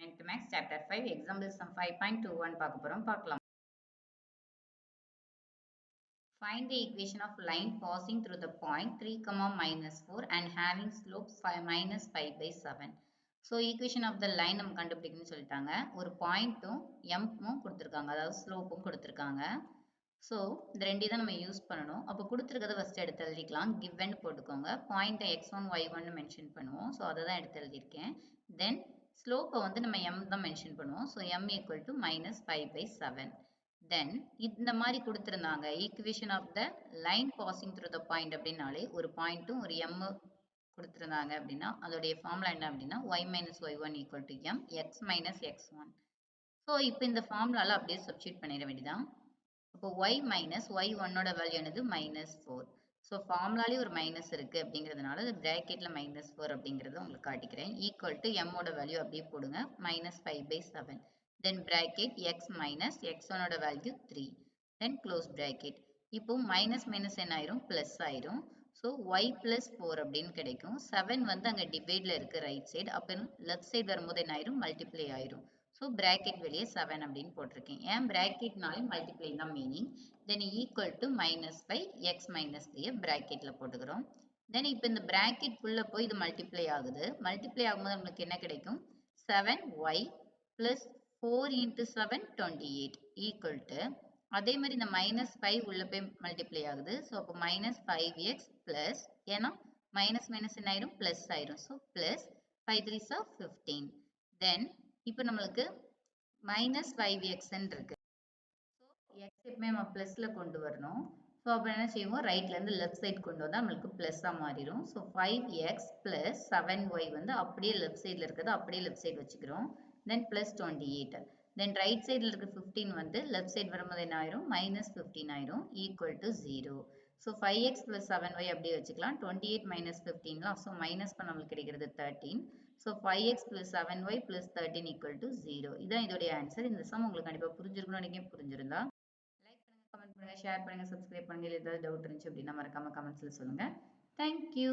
9th Max Chapter 5 Example Sum 5.21 பார்க்க போறோம் பார்க்கலாம். Find the equation of line passing through the point 3, minus 4 and having slope minus 5 by 7. So equation of the line நம்ம கண்டுபிடிக்கணும்னு சொல்லிட்டாங்க. ஒரு பாயிண்ட்டும் mம் கொடுத்திருக்காங்க. அதாவது ஸ்லோப்பும் கொடுத்திருக்காங்க. ஸோ இந்த ரெண்டையும் தான் நம்ம யூஸ் பண்ணணும். அப்போ கொடுத்துருக்கதை ஃபர்ஸ்ட் எடுத்து எழுதிக்கலாம். கிவன் போட்டுக்கோங்க. பாயிண்ட்டை x1 y1 மென்ஷன் பண்ணுவோம். ஸோ அதை தான் எடுத்து எழுதியிருக்கேன். தென் ஸ்லோப்பை வந்து நம்ம m தான் மென்ஷன் பண்ணுவோம். So m equal to minus 5 by 7. Then இந்த மாதிரி கொடுத்துருந்தாங்க. Equation of the line passing through the point அப்படின்னாலே ஒரு பாயிண்ட்டும் ஒரு m கொடுத்துருந்தாங்க அப்படின்னா அதோடைய ஃபார்முலா என்ன அப்படின்னா y minus y1 equal to m x minus x1. So இப்போ இந்த ஃபார்முலால அப்படியே சப்ஸ்டியூட் பண்ணிட வேண்டியதான். அப்போ y மைனஸ் y1 ஓட வேல்யூ என்னது மைனஸ் 4. ஸோ ஃபார்முலாலே ஒரு மைனஸ் இருக்கு அப்படிங்கிறதுனால அது பிராக்கெட்ல மைனஸ் 4 அப்படிங்கிறத உங்களுக்கு காட்டிக்கிறேன். ஈக்குவல் டு m ஓட வேல்யூ அப்படியே போடுங்க minus 5 by 7. Then bracket x minus x1 ஓட வேல்யூ 3. Then close bracket. இப்போ மைனஸ் மைனஸ் என்ன ஆயிரும் பிளஸ் ஆயிரும். ஸோ y பிளஸ் 4 அப்படின்னு கிடைக்கும். 7 வந்து அங்கே டிவைட்ல இருக்கு ரைட் சைடு. அப்போ லெஃப்ட் சைடு வரும்போது என்ன ஆயிரும் மல்டிப்ளை ஆயிரும். ஸோ பிராக்கெட் வெளியே 7 அப்படின்னு போட்டிருக்கேன். ஏன் பிராக்கெட்னாலே மல்டிப்ளை தான் meaning. Then equal to minus 5 X minus 3 பிராக்கெட்ல போட்டுக்கிறோம். தென் இப்போ இந்த பிராக்கெட் குள்ள போய் இது மல்டிப்ளை ஆகுது. மல்டிப்ளை ஆகும்போது நம்மளுக்கு என்ன கிடைக்கும் 7y plus 4 into 7 28 equal to அதே மாதிரி இந்த மைனஸ் 5 உள்ள போய் மல்டிப்ளை ஆகுது. ஸோ அப்போ மைனஸ் 5x பிளஸ் ஏன்னா மைனஸ் மைனஸ் என்ன ஆயிரும் பிளஸ் ஆயிரும். So plus 5 3s are 15. தென் இப்போ நம்மளுக்கு மைனஸ் 5x இருக்கு. ஸோ எக்ஸ் எப்பவுமே நம்ம பிளஸ்ல கொண்டு வரணும். ஸோ அப்போ என்ன செய்வோம் ரைட்ல இருந்து லெஃப்ட் சைடு கொண்டு வந்தால் நம்மளுக்கு பிளஸ்ஸா மாறிடும். ஸோ 5x பிளஸ் 7y வந்து அப்படியே லெஃப்ட் சைடில் இருக்கிறது அப்படியே லெஃப்ட் சைடு வச்சுக்கிறோம். தென் பிளஸ் 28. தென் ரைட் சைடில் இருக்க 15 வந்து லெஃப்ட் சைடு வரும்போது என்ன ஆயிரும் மைனஸ் 15 ஆயிரும் equal to 0. So 5x plus 7y அப்படியே வச்சுக்கலாம். 28 minus 15 ஸோ மைனஸ் பண்ண நம்மளுக்கு கிடைக்கிறது 13. So 5x plus 7y plus 13 equal to 0. இதான் இதோடைய ஆன்சர். இந்த சம் உங்களுக்கு கண்டிப்பாக புரிஞ்சிருக்கணும்னு நினைக்கிறேன். புரிஞ்சிருந்தா லைக் பண்ணுங்க, கமெண்ட் பண்ணுங்க, ஷேர் பண்ணுங்க, சப்ஸ்கிரைப் பண்ணுங்க. ஏதாவது டவுட் இருந்துச்சு அப்படின்னா மறக்காம கமெண்ட்ஸ்ல சொல்லுங்க. தேங்க்யூ.